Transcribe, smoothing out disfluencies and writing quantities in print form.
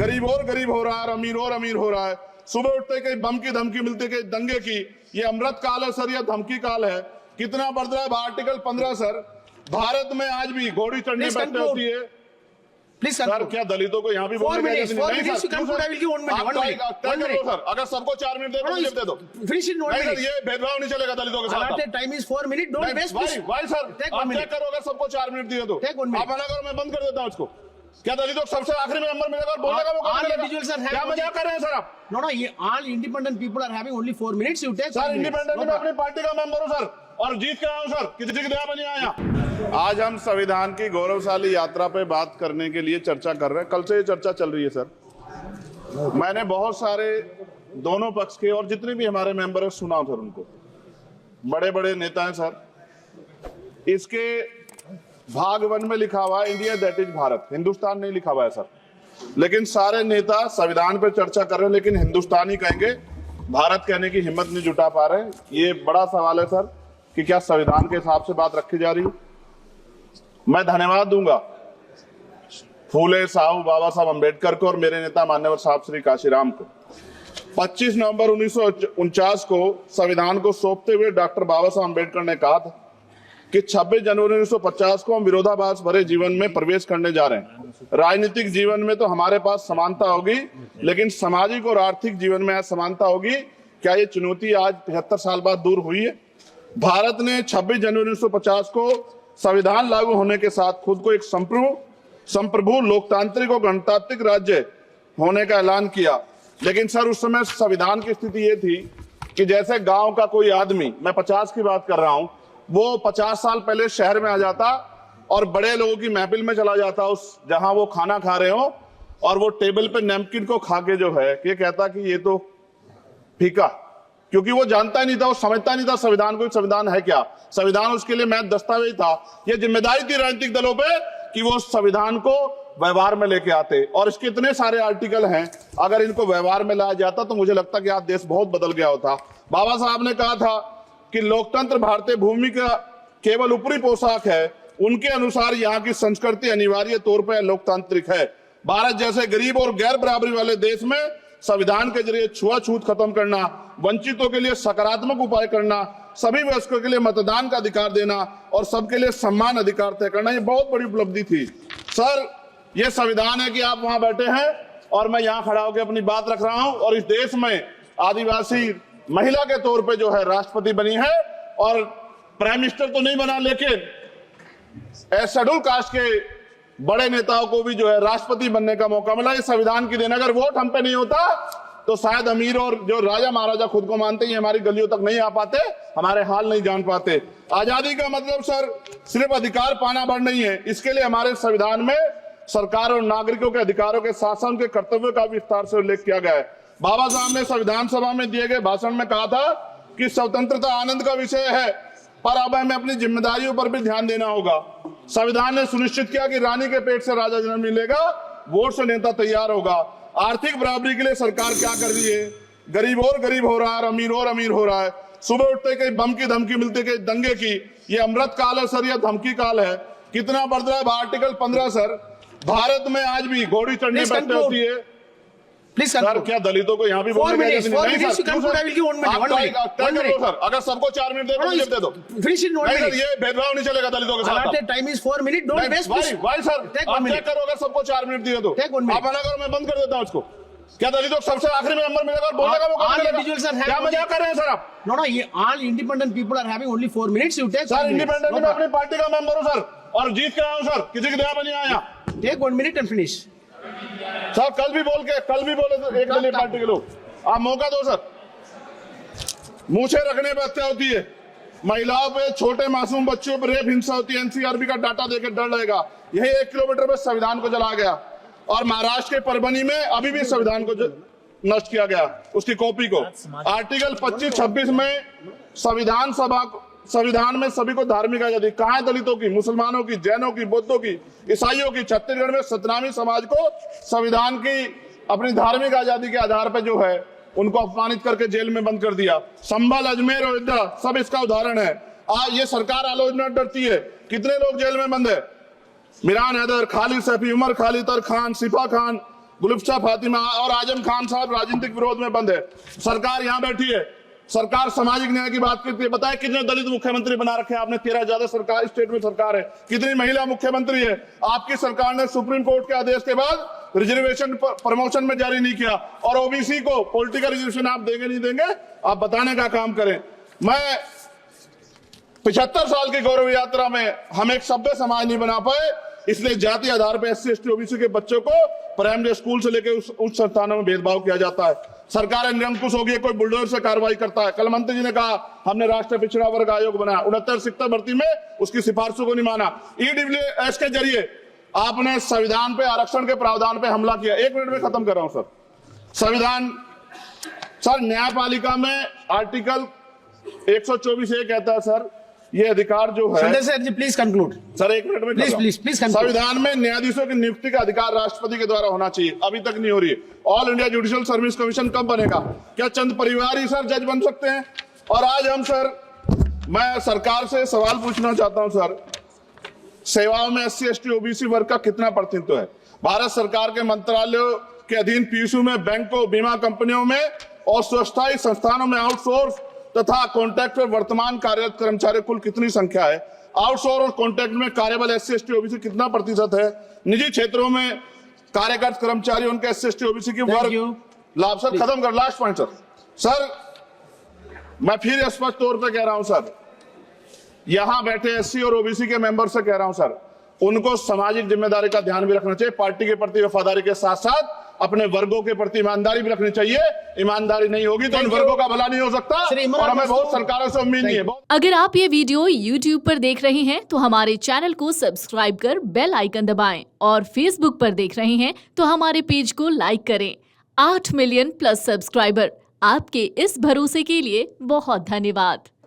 गरीब और गरीब हो रहा है और अमीर हो रहा है। सुबह उठते कहीं बम की धमकी मिलती, कहीं दंगे की। ये अमृत काल है सर, ये धमकी काल है। कितना बढ़ रहा है आर्टिकल 15 सर। भारत में आज भी घोड़ी चढ़ने बैठने होती है। प्लीज सर क्या दलितों को यहाँ भी बोलने का सर, अगर सबको 4 मिनट दे दो। ये भेदभाव नहीं चलेगा दलितों के साथ। Time is 4 minute, don't waste. भाई सर आप क्या करो, अगर सबको 4 मिनट दिए तो आप मना करो, मैं बंद कर देता हूँ उसको। क्या दलितों को सबसे आखिरी में नंबर मिलेगा और बोलने का मौका मिलेगा? क्या मजाक कर रहे हैं सर आप? No, all independent people are having only 4 minutes. You take. Sir independent में अपनी पार्टी का मेंबर हूँ सर, और जीत के आया हूँ सर, किसी की दया बनी आया। आज हम संविधान की गौरवशाली यात्रा पे बात करने के लिए चर्चा कर रहे हैं। कल से ये चर्चा चल रही है सर। मैंने बहुत सारे दोनों पक्ष के और जितने भी हमारे मेंबर है सुना सर, उनको बड़े बड़े नेता हैं सर। इसके भाग 1 में लिखा हुआ है India that is Bharat, Hindustan नहीं लिखा हुआ है सर। लेकिन सारे नेता संविधान पर चर्चा कर रहे हैं, लेकिन हिंदुस्तान ही कहेंगे, भारत कहने की हिम्मत नहीं जुटा पा रहे। ये बड़ा सवाल है सर कि क्या संविधान के हिसाब से बात रखी जा रही है। मैं धन्यवाद दूंगा फूले साहब बाबा साहब अम्बेडकर को और मेरे नेता मान्यवर साहब श्री काशीराम को। 25 नवंबर 1949 को संविधान को सौंपते हुए डॉक्टर बाबा साहब अम्बेडकर ने कहा था कि 26 जनवरी 1950 को हम विरोधाभास भरे जीवन में प्रवेश करने जा रहे हैं। राजनीतिक जीवन में तो हमारे पास समानता होगी, लेकिन सामाजिक और आर्थिक जीवन में असमानता होगी। क्या ये चुनौती आज 75 साल बाद दूर हुई है? भारत ने 26 जनवरी 1950 को संविधान लागू होने के साथ खुद को एक संप्रभु लोकतांत्रिक और गणतांत्रिक राज्य होने का ऐलान किया। लेकिन सर उस समय संविधान की स्थिति ये थी कि जैसे गांव का कोई आदमी, मैं 50 की बात कर रहा हूं, वो 50 साल पहले शहर में आ जाता और बड़े लोगों की महफिल में चला जाता, उस जहां वो खाना खा रहे हो, और वो टेबल पे नैपकिन को खा के जो है ये कहता कि ये तो फीका, क्योंकि वो जानता ही नहीं था, वो समझता नहीं था संविधान को, संविधान है क्या। संविधान उसके लिए महज दस्तावेज था। ये जिम्मेदारी थी राजनीतिक दलों पे कि वो संविधान को व्यवहार में लेके आते। और इसके इतने सारे आर्टिकल हैं, अगर इनको व्यवहार में लाया जाता तो मुझे लगता कि आज देश बहुत बदल गया होता। बाबा साहब ने कहा था कि लोकतंत्र भारतीय भूमि का केवल ऊपरी पोशाक है, उनके अनुसार यहाँ की संस्कृति अनिवार्य तौर पर लोकतांत्रिक है। भारत जैसे गरीब और गैर बराबरी वाले देश में संविधान के जरिए छुआछूत खत्म करना, वंचितों के लिए सकारात्मक उपाय करना, सभी वयस्कों के लिए मतदान का अधिकार देना और सबके लिए सम्मान अधिकार तय करना, ये बहुत बड़ी उपलब्धि थी सर। ये संविधान है कि आप वहां बैठे हैं और मैं यहाँ खड़ा होकर अपनी बात रख रहा हूं, और इस देश में आदिवासी महिला के तौर पे जो है राष्ट्रपति बनी है, और प्राइम मिनिस्टर तो नहीं बना, लेकिन शेड्यूल कास्ट के बड़े नेताओं को भी जो है राष्ट्रपति बनने का मौका मिला। ये संविधान की देन। अगर वोट हम पे नहीं होता तो शायद अमीर और जो राजा महाराजा खुद को मानते हैं हमारी गलियों तक नहीं आ पाते, हमारे हाल नहीं जान पाते। आजादी का मतलब सर सिर्फ अधिकार पाना भर नहीं है, इसके लिए हमारे संविधान में सरकार और नागरिकों के अधिकारों के शासन के कर्तव्यों का विस्तार से उल्लेख किया गया है। बाबा साहब ने संविधान सभा में दिए गए भाषण में कहा था कि स्वतंत्रता आनंद का विषय है, पर अब हमें अपनी जिम्मेदारियों पर भी ध्यान देना होगा। संविधान ने सुनिश्चित किया कि रानी के पेट से राजा जन्म नहीं लेगा, वोट से नेता तैयार होगा। आर्थिक बराबरी के लिए सरकार क्या कर रही है? गरीब और गरीब हो रहा है और अमीर हो रहा है। सुबह उठते कहीं बम की धमकी मिलती, कहीं दंगे की। ये अमृत काल है सर, ये धमकी काल है। कितना बढ़ रहा है आर्टिकल 15 सर। भारत में आज भी घोड़ी चढ़ने बैठने होती है। प्लीज सर क्या दलितों को यहाँ भी बोलने का सर, अगर सबको 4 मिनट दे दो। ये भेदभाव नहीं चलेगा दलितों के साथ। Time is 4 minute, don't waste. भाई सर आप क्या करो, अगर सबको 4 मिनट दिए तो आप मना करो, मैं बंद कर देता हूँ उसको। क्या दलितों को सबसे आखिरी में नंबर मिलेगा और बोलने का मौका मिलेगा? क्या मजाक कर रहे हैं सर आप? No, all independent people are having only 4 minutes. You take. Sir independent में अपनी पार्टी का मेंबर हूँ सर, और जीत के आया हूँ सर, किसी की दया बनी आया। Take 1 minute and finish. Sir कल भी बोले तो एक दलीय पार्टी के लोग, आप मौका दो सर। मूछे रखने पर हत्या होती है, महिलाओं पे, छोटे मासूम बच्चों पर रेप हिंसा होती है। एनसीआरबी का डाटा देकर डर लगेगा। यही 1 किलोमीटर में संविधान को जला गया, और महाराष्ट्र के परभनी में अभी भी संविधान को नष्ट किया गया, उसकी कॉपी को। आर्टिकल 25-26 में संविधान में सभी को धार्मिक आजादी। कहाँ है दलितों की, मुसलमानों की, जैनों की, बौद्धों की, ईसाइयों की? छत्तीसगढ़ में सतनामी समाज को संविधान की अपनी धार्मिक आजादी के आधार पर जो है उनको अपमानित करके जेल में बंद कर दिया। संभल, अजमेर, अयोध्या सब इसका उदाहरण है। आज ये सरकार आलोचना डरती है। कितने लोग जेल में बंद है? मिरान हैदर, खालिद सैफी, उमर खालिद खान, सिफा खान, गुलिफ्ता फातिमा और आजम खान साहब राजनीतिक विरोध में बंद है। सरकार यहाँ बैठी है, सरकार सामाजिक न्याय की बात करती है। बताए कितने दलित मुख्यमंत्री बना रखे हैं आपने? 13 ज्यादा सरकार स्टेट में सरकार है। कितनी महिला मुख्यमंत्री है? आपकी सरकार ने सुप्रीम कोर्ट के आदेश के बाद रिजर्वेशन प्रमोशन में जारी नहीं किया, और ओबीसी को पॉलिटिकल रिजर्वेशन आप देंगे नहीं देंगे, आप बताने का काम करें। मैं 75 साल की गौरव यात्रा में हम एक सभ्य समाज नहीं बना पाए, इसलिए जाति आधार पर SC ST OBC के बच्चों को प्राइमरी स्कूल से लेकर उच्च संस्थानों में भेदभाव किया जाता है। सरकार निरंकुश हो गई, कोई बुलडोजर से कार्रवाई करता है। कल मंत्री जी ने कहा हमने राष्ट्रीय पिछड़ा वर्ग आयोग बनाया, 69 शिक्षक भर्ती में उसकी सिफारिशों को नहीं माना। EWS के जरिए आपने संविधान पे आरक्षण के प्रावधान पे हमला किया। 1 मिनट में खत्म कर रहा हूं सर। संविधान सर, न्यायपालिका में आर्टिकल 124 ये कहता है सर, ये अधिकार जो है। Sanjay sir ji please conclude. Sir 1 minute में प्लीज संविधान में न्यायाधीशों की नियुक्ति का अधिकार राष्ट्रपति के द्वारा होना चाहिए, अभी तक नहीं हो रही है। All India judicial service commission कब बनेगा? क्या चंद परिवार ही सर जज बन सकते हैं? और आज हम सर, मैं सरकार से सवाल पूछना चाहता हूं सर, सेवाओं में SC ST OBC वर्ग का कितना प्रतिनिधित्व है? भारत सरकार के मंत्रालयों के अधीन PSU में, बैंकों, बीमा कंपनियों में और स्वास्थ्य संस्थानों में आउटसोर्स तथा कॉन्ट्रैक्ट पर वर्तमान कार्यरत कर्मचारी कुल कितनी संख्या है? आउटसोर्स और कॉन्ट्रैक्ट में कार्यबल SC ST OBC कितना प्रतिशत है? निजी क्षेत्रों में कार्यरत कर्मचारी उनके SC ST OBC की वर्ग लाभ। सर खत्म कर, लास्ट पॉइंट सर। सर मैं फिर स्पष्ट तौर पे कह रहा हूं सर, यहां बैठे SC और OBC के मेंबर से कह रहा हूं सर, उनको सामाजिक जिम्मेदारी का ध्यान भी रखना चाहिए। पार्टी के प्रति वफादारी के साथ साथ अपने वर्गों के प्रति ईमानदारी भी रखनी चाहिए। ईमानदारी नहीं होगी तो उन वर्गों का भला नहीं हो सकता, और हमें बहुत सरकारों से उम्मीद नहीं है। अगर आप ये वीडियो YouTube पर देख रहे हैं तो हमारे चैनल को सब्सक्राइब कर बेल आइकन दबाएं, और Facebook पर देख रहे हैं तो हमारे पेज को लाइक करें। 8 मिलियन प्लस सब्सक्राइबर, आपके इस भरोसे के लिए बहुत धन्यवाद।